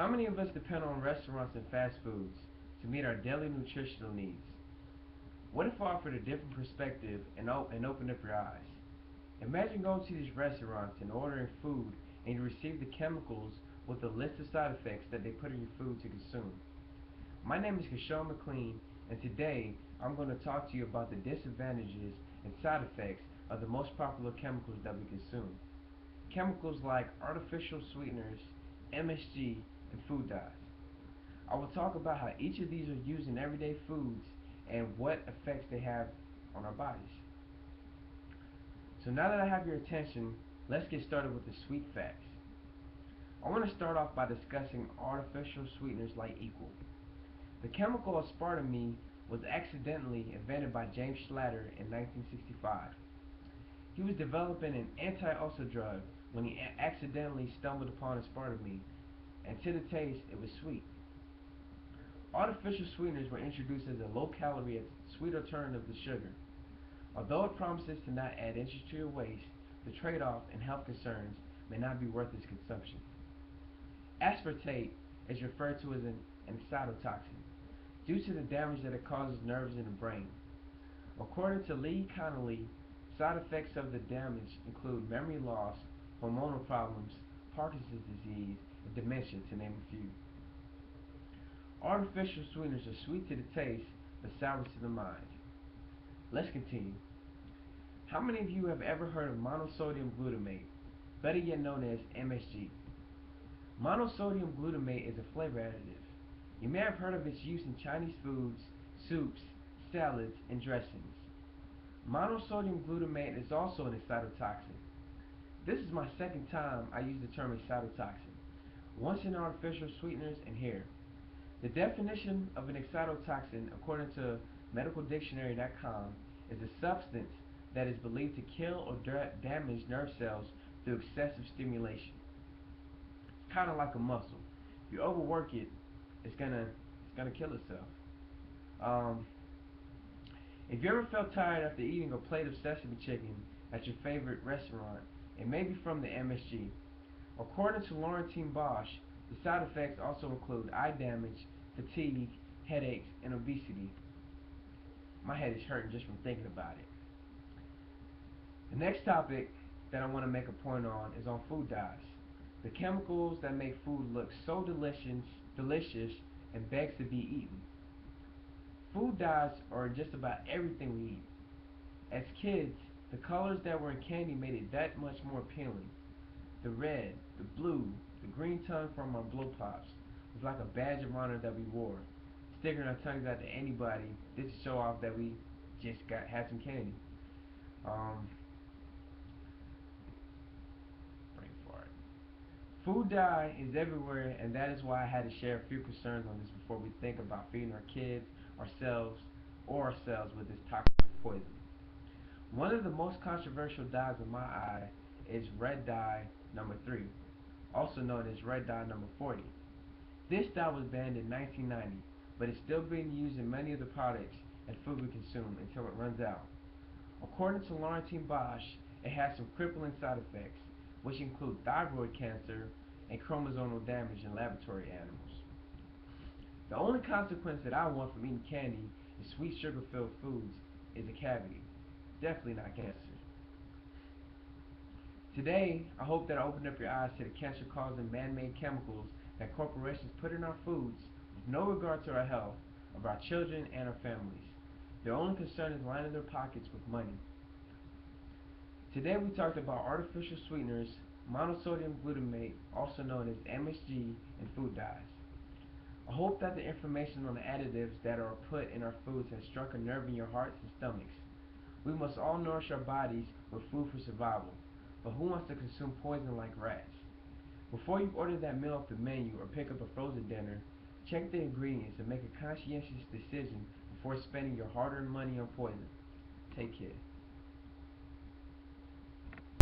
How many of us depend on restaurants and fast foods to meet our daily nutritional needs? What if I offered a different perspective and opened up your eyes? Imagine going to these restaurants and ordering food and you receive the chemicals with a list of side effects that they put in your food to consume. My name is Kishore McLean, and today I'm going to talk to you about the disadvantages and side effects of the most popular chemicals that we consume. Chemicals like artificial sweeteners, MSG, and food dyes. I will talk about how each of these are used in everyday foods and what effects they have on our bodies. So now that I have your attention, let's get started with the sweet facts. I want to start off by discussing artificial sweeteners like equal. The chemical aspartame was accidentally invented by James Schlatter in 1965. He was developing an anti-ulcer drug when he accidentally stumbled upon aspartame, and to the taste, it was sweet. Artificial sweeteners were introduced as a low-calorie, sweet alternative to sugar. Although it promises to not add inches to your waist, the trade-off and health concerns may not be worth its consumption. Aspartate is referred to as an excitotoxin due to the damage that it causes nerves in the brain. According to Lee Connolly, side effects of the damage include memory loss, hormonal problems, Parkinson's disease, and dementia, to name a few. Artificial sweeteners are sweet to the taste, but sour to the mind. Let's continue. How many of you have ever heard of monosodium glutamate, better yet known as MSG? Monosodium glutamate is a flavor additive. You may have heard of its use in Chinese foods, soups, salads, and dressings. Monosodium glutamate is also an excitotoxin. This is my second time I use the term excitotoxin, once in artificial sweeteners and here. The definition of an excitotoxin, according to medicaldictionary.com, is a substance that is believed to kill or damage nerve cells through excessive stimulation. It's kind of like a muscle. If you overwork it, it's gonna kill itself. If you ever felt tired after eating a plate of sesame chicken at your favorite restaurant, it may be from the MSG. According to Laurentine Bosch, the side effects also include eye damage, fatigue, headaches, and obesity. My head is hurting just from thinking about it. The next topic that I want to make a point on is on food dyes. The chemicals that make food look so delicious and begs to be eaten. Food dyes are just about everything we eat. As kids, the colors that were in candy made it that much more appealing. The red, the blue, the green tongue from our blow pops was like a badge of honor that we wore, sticking our tongues out to anybody just to show off that we just had some candy. Brain fart. Food dye is everywhere, and that is why I had to share a few concerns on this before we think about feeding our kids, ourselves with this toxic poison. One of the most controversial dyes in my eye is red dye number 3, also known as red dye number 40. This dye was banned in 1990, but it's still being used in many of the products and food we consume until it runs out. According to Laurentine Bosch, it has some crippling side effects, which include thyroid cancer and chromosomal damage in laboratory animals. The only consequence that I want from eating candy and sweet sugar-filled foods is a cavity. Definitely not cancer. Today, I hope that I opened up your eyes to the cancer-causing man-made chemicals that corporations put in our foods with no regard to our health, of our children, and our families. Their only concern is lining their pockets with money. Today we talked about artificial sweeteners, monosodium glutamate, also known as MSG, and food dyes. I hope that the information on the additives that are put in our foods has struck a nerve in your hearts and stomachs. We must all nourish our bodies with food for survival, but who wants to consume poison like rats? Before you order that meal off the menu or pick up a frozen dinner, check the ingredients and make a conscientious decision before spending your hard-earned money on poison. Take care.